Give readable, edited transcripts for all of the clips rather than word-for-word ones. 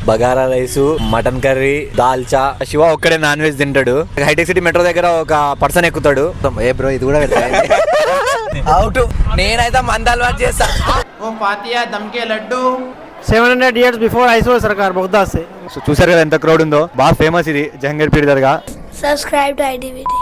Bagara rice, mutton curry, dalcha. Shiva ఒక్కడే non veg తింటాడు. Hitech city metro దగ్గర ఒక పర్సన్ ఎక్కుతాడు. ఏ బ్రో ఇది కూడా అవుట్. నేనైతే మందాలు వాట్ చేస్తా. ఓ ఫాతియా దమ్కే లడ్డు 700 years before Mysore Sarkar Baghdad se. So చూసారు కదా ఎంత క్రౌడ్ ఉందో. బాగా ఫేమస్ ఇది Jahangir Peer Dargah. Subscribe to IDVD.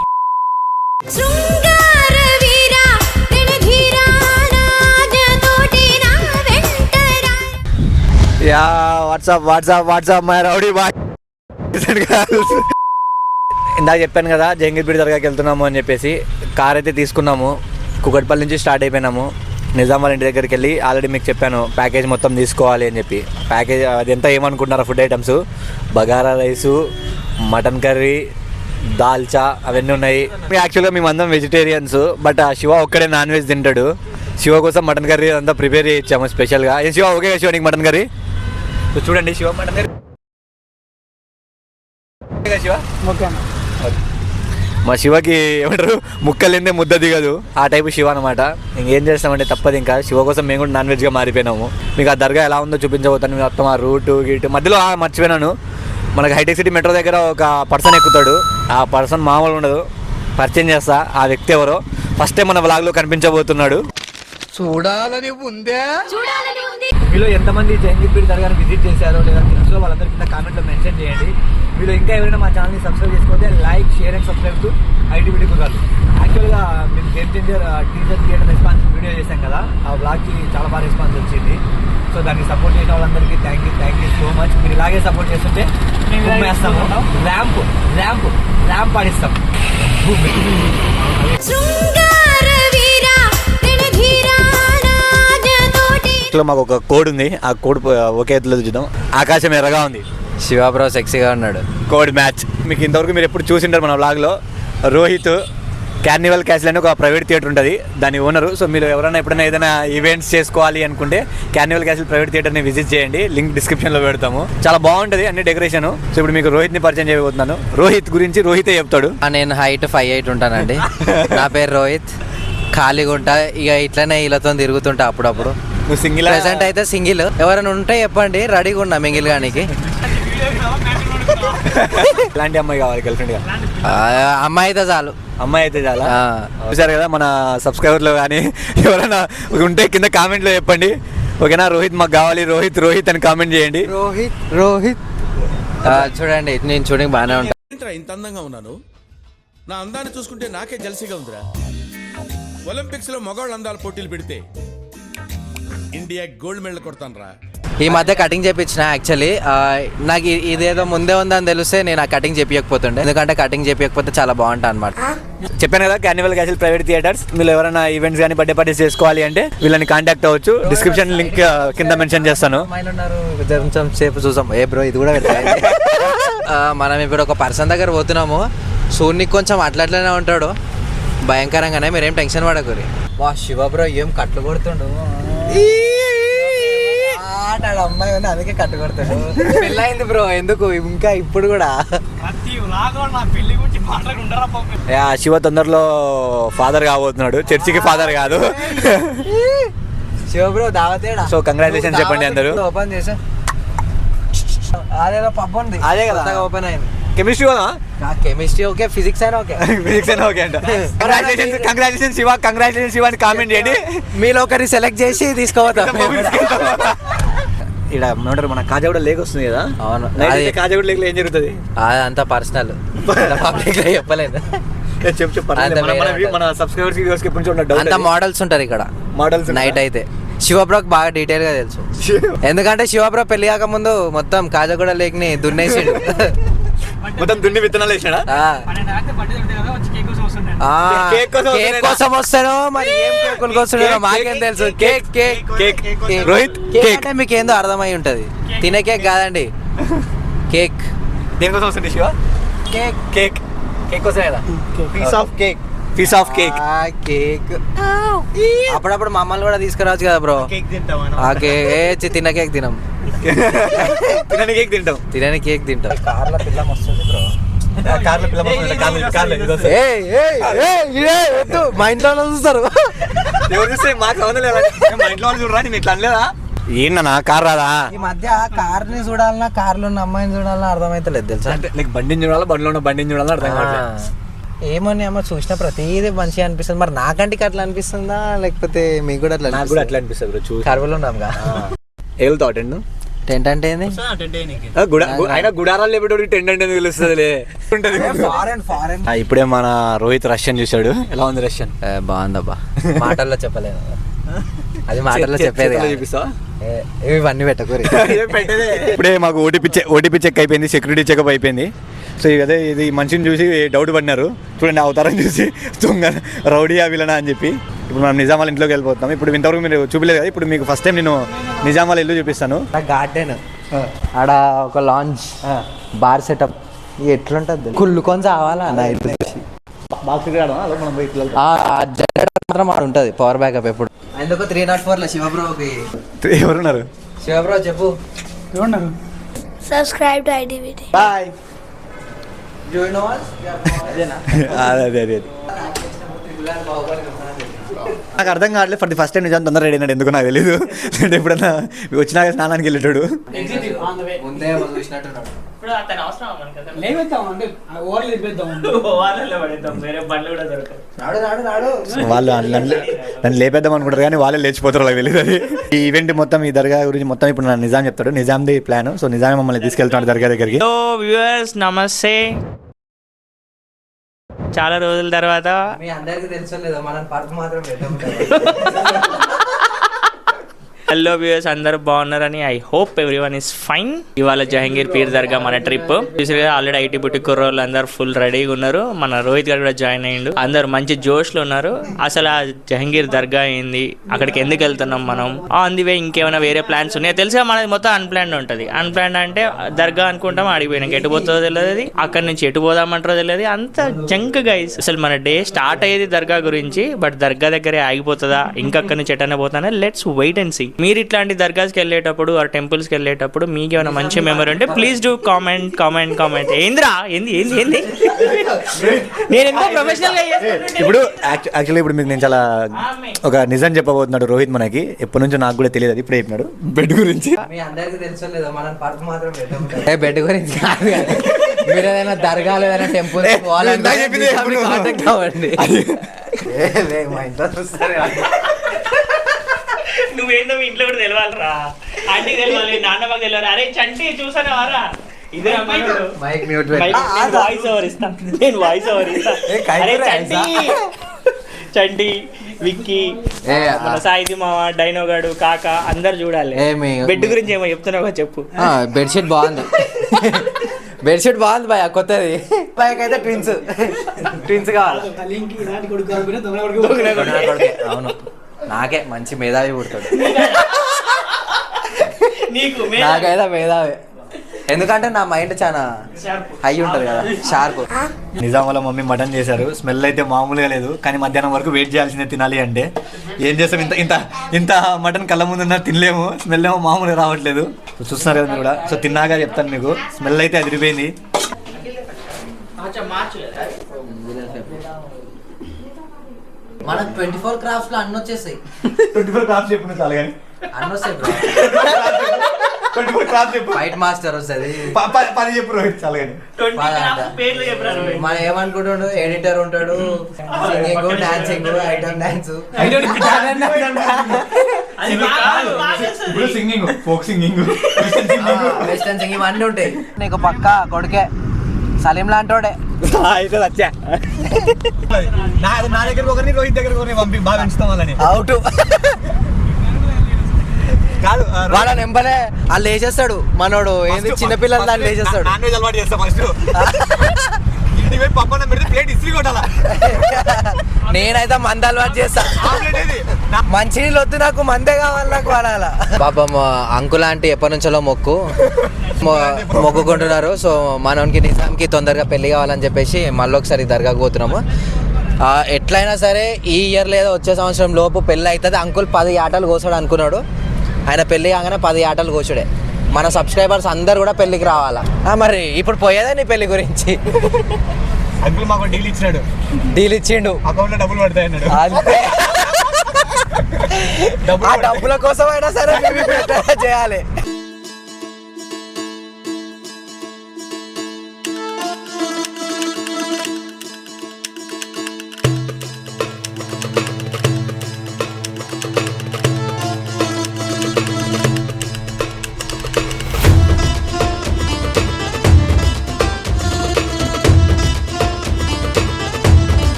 యా వాట్సాప్ మై రౌడీ బాయ్. ఇందాక చెప్పాను కదా జహంగీర్ పీర్ దర్గాకి వెళ్తున్నాము అని చెప్పేసి. కార్ అయితే తీసుకున్నాము. కుకట్పల్లి నుంచి స్టార్ట్ అయిపోయినాము. నిజాం వాళ్ళ ఇంటి దగ్గరికి వెళ్ళి ఆల్రెడీ మీకు చెప్పాను ప్యాకేజ్ మొత్తం తీసుకోవాలి అని చెప్పి. ప్యాకేజ్ అది ఎంత ఏమనుకుంటున్నారా food items. Bagara rice, mutton curry, dalcha అవన్నీ ఉన్నాయి. యాక్చువల్గా మేము అందరం వెజిటేరియన్స్, బట్ శివ ఒక్కడే నాన్ వెజ్ తింటాడు. శివ కోసం మటన్ కర్రీ అంతా ప్రిపేర్ చేయించాము స్పెషల్గా. ఏ శివ ఓకే శివ నీకు మటన్ కర్రీ చూడండి. Shiva mutton curry Shiva Okay. మా శివకి ఏమంటారు ముక్కలేందే ముద్ద దిగదు ఆ టైపు శివ అనమాట. ఇంకేం చేస్తామంటే తప్పదు. ఇంకా శివ కోసం మేము కూడా నాన్ వెజ్గా మారిపోయినాము. మీకు ఆ దర్గా ఎలా ఉందో చూపించబోతాను. మొత్తం ఆ రూటు గీటు మధ్యలో మర్చిపోయినాను. మనకు హైటెక్ సిటీ మెట్రో దగ్గర ఒక పర్సన్ ఎక్కుతాడు. ఆ పర్సన్ మామూలు ఉండదు. పరిచయం చేస్తా ఆ వ్యక్తి ఎవరో. ఫస్ట్ టైం మన వ్లాగ్లో కనిపించబోతున్నాడు. చూడాలని ఉందే. మీలో ఎంతమంది జహంగీర్ పీర్ దర్గాని విజిట్ చేశారో లేదా తెలుసో వాళ్ళందరూ కింద కామెంట్లో మెన్షన్ చేయండి. మీరు ఇంకా ఎవరైనా మా ఛానల్ని సబ్స్క్రైబ్ చేసుకోతే like, share and subscribe to ITVD కుర్రాళ్ళు. యాక్చువల్గా మేము Game Changer teaser theatre response video చేశాం కదా. ఆ వ్లాగ్కి చాలా బాగా రెస్పాన్స్ వచ్చింది. సో దాన్ని సపోర్ట్ చేసిన వాళ్ళందరికీ థ్యాంక్ యూ సో మచ్. మీరు ఇలాగే సపోర్ట్ చేస్తుంటే మేము వేస్తాము. ర్యాంప్ పాడిస్తాం. మాకు ఒక కోడ్ ఉంది. ఆ కోడ్ ఒకే ఎత్తులో చూద్దాం. ఆకాశం ఎర్రగా ఉంది. శివ బ్రో సెక్సీగా ఉన్నాడు. Code match. మీకు ఇంతవరకు మీరు ఎప్పుడు చూసింటారు మన వ్లాగ్లో. రోహిత్ కార్నివల్ క్యాసిల్ అని ఒక ప్రైవేట్ థియేటర్ ఉంటుంది, దాని ఓనరు. సో మీరు ఎవరైనా ఎప్పుడైనా ఏదైనా ఈవెంట్స్ చేసుకోవాలి అనుకుంటే కార్నివల్ క్యాసిల్ ప్రైవేట్ థియేటర్ని విజిట్ చేయండి. లింక్ డిస్క్రిప్షన్లో పెడతాము. చాలా బాగుంటుంది అన్ని డెకరేషన్. సో ఇప్పుడు మీకు రోహిత్ని పరిచయం చేయబోతున్నాను. రోహిత్ గురించి రోహితే చెప్తాడు. నేను హైట్ 5'8" ఉంటానండి. నా పేరు రోహిత్. ఖాళీగా ఉంటా, ఇక ఇట్లనే వీళ్ళతో తిరుగుతుంటా అప్పుడప్పుడు. నువ్వు సింగిల్? ప్రెసెంట్ అయితే సింగిల్. ఎవరైనా ఉంటే చెప్పండి, రెడీగా ఉన్నా మింగిల్ గానికి. ఇలాంటి అమ్మాయి కావాలి గర్ల్ ఫ్రెండ్ గా? అమ్మాయి అయితే చాలు. అమ్మాయి అయితే చాలా. చూసారు కదా మన సబ్స్క్రైబర్లో కానీ ఎవరైనా ఉంటే కింద కామెంట్లో చెప్పండి. ఓకేనా? రోహిత్ మాకు కావాలి, రోహిత్ అని కామెంట్ చేయండి. రోహిత్ చూడండి, నేను చూడండి బాగానే ఉంటాను. ఇంత అందంగా ఉన్నాను. నా అందాన్ని చూసుకుంటే నాకే జలసిగా ఉందిరా. ఒలింపిక్స్ లో మగవాళ్ళ అందాల పోటీలు పెడితే ఇండియా గోల్డ్ మెడల్ కొడతాను రా. ఈ మధ్య కటింగ్ చేయించిన. యాక్చువల్లీ నాకు ఇదేదో ముందే ఉందని తెలిస్తే నేను ఆ కటింగ్ చేయించకపోతుండే. ఎందుకంటే కటింగ్ చేయించకపోతే చాలా బాగుంటా అనమాట. చెప్పాను కదా కార్నివల్ క్యాసిల్ ప్రైవేట్ థియేటర్స్. మీరు ఎవరైనా ఈవెంట్స్ కానీ బర్త్డే పార్టీస్ చేసుకోవాలి అంటే వీళ్ళని కాంటాక్ట్ అవ్వచ్చు. డిస్క్రిప్షన్ లింక్ కింద మెన్షన్ చేస్తాను. కొంచెం సేపు చూసాం. ఏ బ్రో ఇది కూడా మనం ఇప్పుడు ఒక పర్సన్ దగ్గర పోతున్నాము. సూర్యునికి కొంచెం అట్లనే ఉంటాడు భయంకరంగానే. మీరేం టెన్షన్ పడకూరి. వా శివ బ్రో ఏం కట్లు కొడుతుండు. అమ్మాయి ఉంది అందుకే కట్టు కొడతాడు. పెళ్ళయింది బ్రో ఎందుకు ఇంకా ఇప్పుడు కూడా. శివ తొందరలో ఫాదర్ కాబోతున్నాడు. చర్చికి ఫాదర్ కాదు. శివ బ్రో దావతేడా. సో కంగ్రాచులేషన్ చెప్పండి అందరూ. ఓపెన్ చేసా. అదేదో పబ్ ఉంది. అదే కదా ఓపెన్ అయింది. కెమిస్ట్రీ కెమిస్ట్రీ ఓకే, ఫిజిక్స్ అయినా ఓకే. అంట. కంగ్రాచులేషన్ శివ అని కామెంట్ చేయండి. మీలో ఒకరిని సెలెక్ట్ చేసి తీసుకోవద్దాం. ఇక్కడ ఏమంటారు మన కాజాగూడ లేక్ వస్తుంది కదా. అవును. కాజాగూడ లేక్ లో ఏం జరుగుతుంది? అదంతా పర్సనల్, పబ్లిక్ లో చెప్పలేదు. మన సబ్స్క్రైబర్స్ అంతా మోడల్స్ ఉంటారు ఇక్కడ. మోడల్స్ నైట్ అయితే శివబ్రోకి బాగా డీటెయిల్ గా తెలుసు. ఎందుకంటే శివబ్రో పెళ్లి కాక ముందు మొత్తం కాజాగూడ లేక్ ని దున్నేసిండు. మొత్తం దున్ని విత్తనాలు వేసాడా? కేక్ కోసం వస్తాడో మరి ఏం కేకుల కోసం మాకేం తెలుసు. Cake cake cake Rohit cake అంటే మీకు ఏందో అర్థమై ఉంటది. తినే కేక్ కాదండి, కేక్. దేనికోసం వస్తుంది శివ? కేక్ కేక్ కేక్ కోసం కదా. Piece of cake. అప్పుడప్పుడు మమ్మల్ని కూడా తీసుకురావచ్చు కదా బ్రో. ఆ కేక్ తిన్న కేక్ తినం. తినని కేక్ తింటాం. తినని కేక్ తింటాం. కార్లో పిల్లం వస్తుంది బ్రో. మా ఇంట్లో చూస్తారు. ఎవరు చూస్తే మాకు సంబంధం లేదా? మా ఇంట్లో వాళ్ళు చూడరా? నేను ఇట్లా అనలేదా? ఏంటన్నా కార్ రాదా ఈ మధ్య కార్ని చూడాలన్నా కార్లో ఉన్న అమ్మాయిని చూడాలన్నా అర్థమైతలేదు తెలుసా. అంటే లైక్ బండిని చూడాలా బండిలో ఉన్న బండిని చూడాలని అర్థం కావట్లేదు. ఏమని అమ్మ చూసిన ప్రతిదీ మంచిగా అనిపిస్తుంది. మరి నాకంటికి అట్లా అనిపిస్తుందా లేకపోతే మీకు కూడా అట్లా? నాకు కూడా అట్లా అనిపిస్తుంది బ్రో. చూసి కరువులో ఉన్నాంగా. వెళ్తావు టెంట్ టెంట్ అంటే ఏంది? ఆయన గుడారాలు లేపేటోడికి టెంట్ అంటే తెలుస్తుంది. ఇప్పుడే మన రోహిత్ రష్యన్ చూసాడు. ఎలా ఉంది రష్యన్? బాగుందబ్బా, మాటల్లో చెప్పలేదు. అది మాటల్లో చెప్పేది. చూపిస్తావా? ఇవన్నీ పెట్టకూరి. ఇప్పుడే మాకు ఓటీపీ చెక్ అయిపోయింది, సెక్యూరిటీ చెకప్ అయిపోయింది. సో అదే ఇది మనిషిని చూసి డౌట్ పడినారు. చూడండి అవతారం చూసి దొంగ రౌడీ విలనా అని చెప్పి. ఇప్పుడు మనం నిజామాల ఇంట్లోకి వెళ్ళిపోతాం. ఇప్పుడు ఇంతవరకు మీరు చూపలేదు కదా, ఇప్పుడు మీకు ఫస్ట్ టైం నేను నిజామాల ఇల్లు చూపిస్తాను. గార్డెన్ ఆడ ఒక లాంచ్, బార్ సెటప్ ఎట్లుంటది కుళ్ళుకొని చావాలా నా ఇల్లు చూసి. మాత్రం ఆడ ఉంటుంది పవర్ బ్యాకప్ ఎప్పుడు. అందుకు 304 శివబ్రోకి ఎవరున్నారు? శివబ్రో చెప్పు. Subscribe to IDVD. బాయ్. అదే నాకు అర్థం కావట్లేదు. For the first time Nizam తొందర రెడీ అయినాడు. ఎందుకు నాకు తెలియదు. అంటే ఎప్పుడన్నా వచ్చినాక స్నానానికి వెళ్ళేటాడు. ముందే చూసినట్టున్నాడు. వాళ్ళు నన్ను లేపేద్దాం అనుకుంటారు కానీ వాళ్ళే లేచిపోతారు, వాళ్ళకి తెలియదు. అది ఈ ఈవెంట్ మొత్తం, ఈ దర్గా గురించి మొత్తం ఇప్పుడు నా నిజాం చెప్తాడు. నిజాంది ప్లాన్. సో నిజాం మమ్మల్ని తీసుకెళ్తున్నాడు దర్గా దగ్గరికి. హలో వ్యూవర్స్, నమస్తే. చాలా రోజుల తర్వాత మీ అందరికీ తెలుసో లేదో మనం పర్క్ మాత్రం హలో వ్యూవర్స్, అందరూ బాగున్నారని I hope everyone is fine. ఇవాళ జహంగీర్ పీర్ దర్గా మన ట్రిప్. ఆల్రెడీ ఐటీ బుట్టి కుర్రోళ్ళు అందరు ఫుల్ రెడీగా ఉన్నారు. మన రోహిత్ గారు కూడా జాయిన్ అయ్యిండు. అందరు మంచి జోష్లో ఉన్నారు. అసలు ఆ జహంగీర్ దర్గా ఏంది, అక్కడికి ఎందుకు వెళ్తున్నాం మనం, అందువే ఇంకేమైనా వేరే ప్లాన్స్ ఉన్నాయి తెలుసా? మనది మొత్తం అన్ప్లాన్డ్ ఉంటుంది. అన్ప్లాన్డ్ అంటే దర్గా అనుకుంటాం, ఆడిపోయినాక ఎటు పోతుందో తెలియదు, అక్కడి నుంచి ఎటు పోదామంటారో తెలియదు. అంత జంక్ గైస్. అసలు మన డే స్టార్ట్ అయ్యేది దర్గా గురించి, బట్ దర్గా దగ్గరే ఆగిపోతుందా, ఇంకక్కడి నుంచి ఎటన్నా పోతానా? Let's wait and see. మీరు ఇట్లాంటి దర్గాస్కి వెళ్ళేటప్పుడు ఆర్ టెంపుల్స్కి వెళ్ళేటప్పుడు మీకు ఏమైనా మంచి మెమరీ ఉంటే ప్లీజ్ డూ కామెంట్. ఏంద్రా ఏంది నేను ఎంతో ప్రొఫెషనల్ గా ఇప్పుడు యాక్చువల్లీ ఇప్పుడు మీకు నేను చాలా ఒక నిజం చెప్పబోతున్నాడు రోహిత్. మనకి ఎప్పటి నుంచో నాకు కూడా తెలియదు, ఇప్పుడు చెప్పినాడు బెడ్ గురించి. మీ అందరికీ తెలుసో లేదో మనం పర్క్ మాత్రం బెడ్ గురించి కాదు. మీరు ఏదైనా దర్గాలు ఏదైనా టెంపుల్ కాంటాక్ట్ అవ్వండి. నువ్వేందో మీ ఇంట్లో కూడా తెలవాలరా, ఆంటీకి తెలవాలి, నాన్నమ్మకి తెలవాలి. అరే చంటి చూసారా వారా, ఇదే మైక్ మ్యూట్ వాయిస్ ఓవర్ ఇస్తా, నేను వాయిస్ ఓవర్ ఇస్తా. అరే చంటి విక్కీ, మన సాయిది మామ, డైనోగాడు, కాక అందరు చూడాలి. బెడ్ గురించి ఏమో చెప్తున్నావా చెప్పు. బెడ్షీట్ బాగుంది. బెడ్షీట్ బాగుంది భయ, కొత్తది. భయకి అయితే ట్విన్స్ కావాలి. అవును, నాకే మంచి మేధావి పుడతాడు. నాకైతే మేధావి, ఎందుకంటే నా మైండ్ చాలా హై ఉంటుంది కదా, షార్ప్. నిజామాలో మమ్మీ మటన్ చేశారు. స్మెల్ అయితే మామూలుగా లేదు, కానీ మధ్యాహ్నం వరకు వెయిట్ చేయాల్సిందే తినాలి అంటే. ఏం చేస్తాం, ఇంత మటన్ కళ్ళ ముందున్నా తినలేము. స్మెల్ ఏమో మామూలుగా రావట్లేదు. చూస్తున్నారు కదా మీరు కూడా. సో తిన్నాక చెప్తాను మీకు. స్మెల్ అయితే అదిరిపోయింది. మనకు 24 క్రాఫ్ట్స్ లో అన్ని వచ్చేస్తాయి. 24 క్రాఫ్ట్స్ చెప్పు చాలు కానీ. అన్ని వస్తాయి. 24 క్రాఫ్ట్స్ చెప్పు. ఫైట్ మాస్టర్ వస్తుంది. 10 చెప్పు రోహిత్ చాలు కానీ. మనం ఏమనుకుంటాడు, ఎడిటర్ ఉంటాడు, singing, dancing, item dance, singing, folk singing, western singing అన్నీ ఉంటాయి. నీకు పక్క కొడుకే సలీం లాంటోడే అయితే వచ్చా. నా దగ్గర ఒకరిని రోహిత్ దగ్గర ఒకరిని పంపి బాగా పెంచుతాం వాళ్ళని. అవుట్ కాదు, వాళ్ళని ఎంపలే వాళ్ళు వేసేస్తాడు మనోడు. ఏంది చిన్నపిల్లలు దాన్ని వేసేస్తాడు. నాన్ వెజ్ అలవాటు చేస్తా ఫస్ట్. ఇంటికి పోయి పక్కన పెడితే ప్లేట్ ఇస్త్రీ కొట్టాలా. నేనైతే మంద అలవాటు చేస్తా. మంచి నీళ్ళు వద్దు, నాకు మందే కావాలి, నాకు వాడాలా. పాపం అంకుల్ ఆంటీ ఎప్పటి నుంచో మొక్కుకుంటున్నారు. సో మనకి నిజాంకి తొందరగా పెళ్లి కావాలని చెప్పేసి మళ్ళీ ఒకసారి దర్గాకు పోతున్నాము. ఎట్లయినా సరే ఈ ఇయర్ లేదా వచ్చే సంవత్సరం లోపు పెళ్ళి అవుతుంది. అంకుల్ 10 ఆటలు కోసాడు అనుకున్నాడు. ఆయన పెళ్ళి కాగానే 10 ఆటలు కోసుడే. మన సబ్స్క్రైబర్స్ అందరు కూడా పెళ్ళికి రావాలా. మరి ఇప్పుడు పోయేదే నీ పెళ్లి గురించి. అంకుల్ మాకు డీల్ ఇచ్చినాడు. డీల్ ఇచ్చిండు, అకౌంట్ లో డబ్బులు పడతాయి అన్నాడు. అంతే. ఆ డబ్బుల కోసం అయినా సరే మేము ఇప్పుడు ఎట్లా చేయాలి.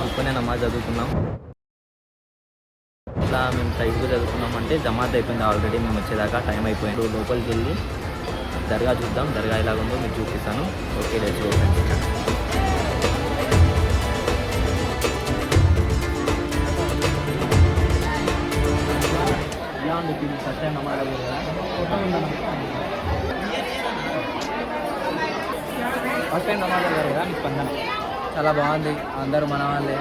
ఇప్పుడు నమాజ్ చదువుకున్నాం. ఇట్లా మేము సైజుగా చదువుకున్నాం అంటే జమాత్ అయిపోయింది ఆల్రెడీ. మేము వచ్చేదాకా టైం అయిపోయింది. లోపలికి వెళ్ళి దర్గా చూద్దాం. దర్గా ఎలాగుందో మీకు చూపిస్తాను. Okay let's go friends. First time నమాజ్ కదా మీకు స్పందన చాలా బాగుంది. అందరూ మన వాళ్ళే.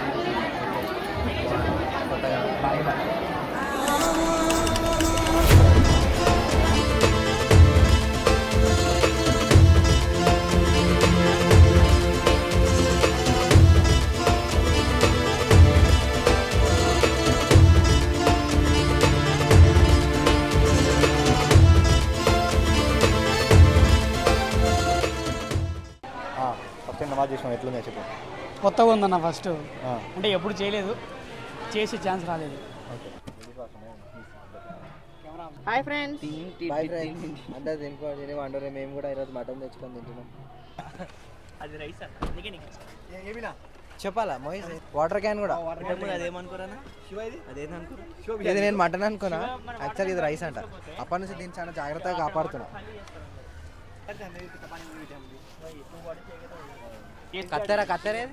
కొత్తగా నమాజ్ చేసినాం, ఎట్లుందో చెప్పు. కొత్తగా ఉందన్న ఫస్ట్, అంటే ఎప్పుడు చేయలేదు, చేసే ఛాన్స్ రాలేదు. Bye friends. అందరు తినుకోండి, వండరే. మేము కూడా ఈరోజు మటన్ తెచ్చుకొని తింటున్నాం. అది రైస్ చెప్పాలా మోహిత్? వాటర్ క్యాన్ కూడా అదేమనుకోరానా ఇది నేను మటన్ అనుకున్నా, యాక్చువల్ ఇది రైస్ అంట. అప్పటి నుంచి దీన్ని చాలా జాగ్రత్తగా కాపాడుతున్నా. కత్తెరా కత్తెరే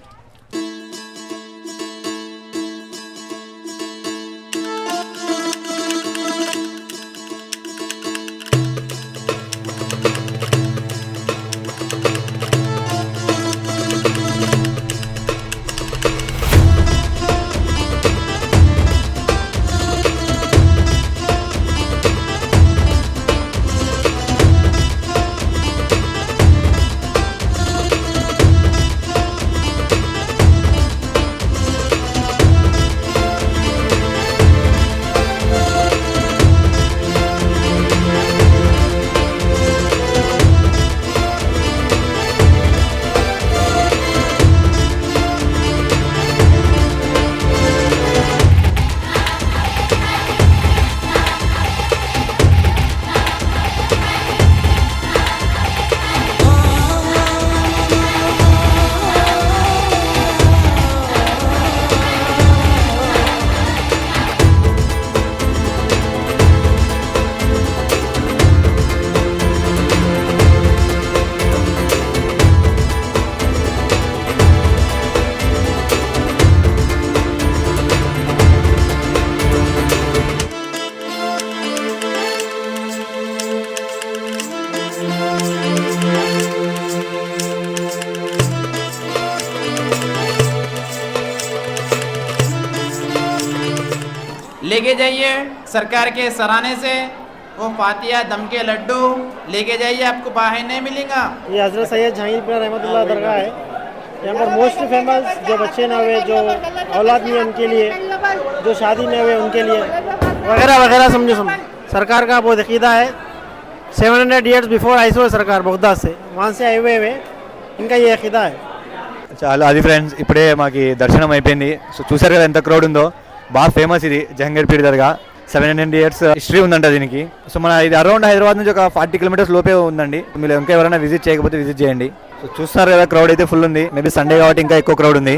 लेके जाइए सरकार के सराहने से वो फातिया दम के लड्डू लेके जाइए, आपको बाहर नहीं मिलेगा। ये हजरत सैयद जहांगीर रहमतुल्लाह दरगाह है। यहाँ पर मोस्ट फेमस, जो बच्चे न हुए, जो औलाद नहीं है उनके लिए, जो शादी में हुए उनके लिए, वगैरह वगैरह समझो सरकार का बहुत अकीदा है। 700 years बिफोर आई सो सरकार बगदाद से, वहाँ से आए हुए इनका ये अकीदा है. చాలా అది ఫ్రెండ్స్, ఇప్పుడే మాకు దర్శనం అయిపోయింది. సో చూసారు కదా ఎంత క్రౌడ్ ఉందో. బాగా ఫేమస్ ఇది జహంగీర్ పీర్ దర్గా. 700 years హిస్టరీ ఉందంట దీనికి. సో మన ఇది అరౌండ్ హైదరాబాద్ నుంచి ఒక 40 kilometers లోపే ఉందండి. మీరు ఇంకా ఎవరైనా విజిట్ చేయకపోతే విజిట్ చేయండి. సో చూస్తున్నారు కదా క్రౌడ్ అయితే ఫుల్ ఉంది. మేబీ సండే కాబట్టి ఇంకా ఎక్కువ క్రౌడ్ ఉంది.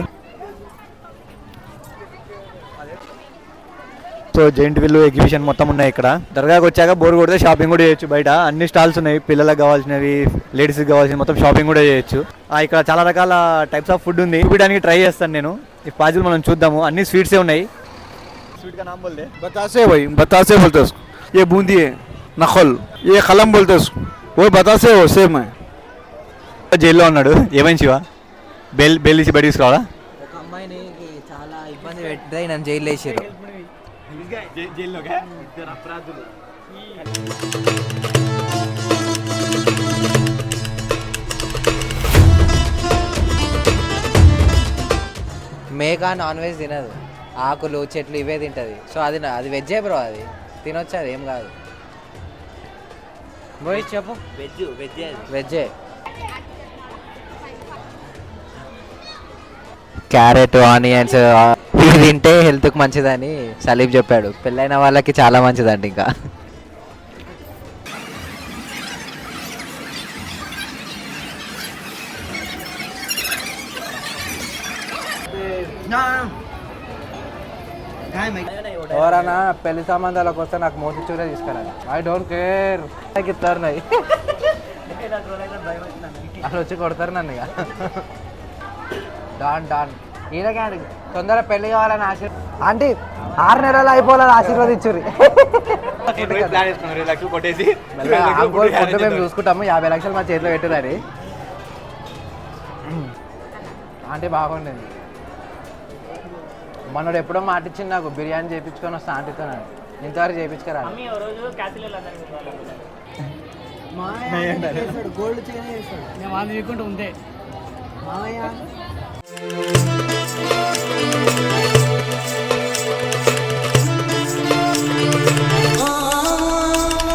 సో జెయింట్ వీల్ ఎగ్జిబిషన్ మొత్తం ఉన్నాయి ఇక్కడ. దర్గాకి వచ్చాక బోర్ కొడితే షాపింగ్ కూడా చేయొచ్చు. బయట అన్ని స్టాల్స్ ఉన్నాయి, పిల్లలకు కావాల్సినవి, లేడీస్కి కావాల్సిన మొత్తం షాపింగ్ కూడా చేయొచ్చు. ఇక్కడ చాలా రకాల టైప్స్ ఆఫ్ ఫుడ్ ఉంది, చూపించడానికి ట్రై చేస్తాను నేను. ఈ పాజిల్ మనం చూద్దాము. అన్ని స్వీట్సే ఉన్నాయి. स्वीट का नाम बोल दे. बतासे भाई, बतासे बोलते उसको. ये बूंदी है, नखल, ये खलम बोलते उसको. वो बतासे वो सेम है. జైల్లో ఉన్నాడు. ఏమైంది శివ? బెయిల్ ఇచ్చి బయట తీసుకురావాలా? ఒక అమ్మాయిని చాలా ఇబ్బంది పెట్టి నన్ను జైలు వేసారు. మేక నాన్ వెజ్ తినదు, ఆకులు చెట్లు ఇవే తింటుంది. సో అది వెజ్జే బ్రో, అది తినొచ్చు, అది ఏం కాదు. మోహిత్ చెప్పు. వెజ్జే. క్యారెట్, ఆనియన్స్ ఇవి తింటే హెల్త్కి మంచిదని సలీబ్ చెప్పాడు. పెళ్ళైన వాళ్ళకి చాలా మంచిదండి. ఇంకా ఎవరైనా పెళ్లి సంబంధాలకు వస్తే నాకు మోతిచూరే తీసుకురాలి. I don't care. ఇస్తారు నాయి అసలు వచ్చి కొడతారు నన్ను. ఇక డాన్ ఈయనకి తొందరగా పెళ్లి కావాలని ఆంటీ 6 నెలలు అయిపోవాలని ఆశీర్వదించుర్రి. ఫుడ్ మేము చూసుకుంటాము. 50 లక్షలు మా చేతిలో పెట్టుదని. ఆంటీ బాగుండేది. మనోడు ఎప్పుడో మాటిచ్చింది నాకు, బిర్యానీ చేయించుకొని వస్తా ఆంటీతో. ఇంతవరకు చేయించుకరా. గోల్డ్ చైన్ చేస్తాడు. నేను వాళ్ళు ఉందే.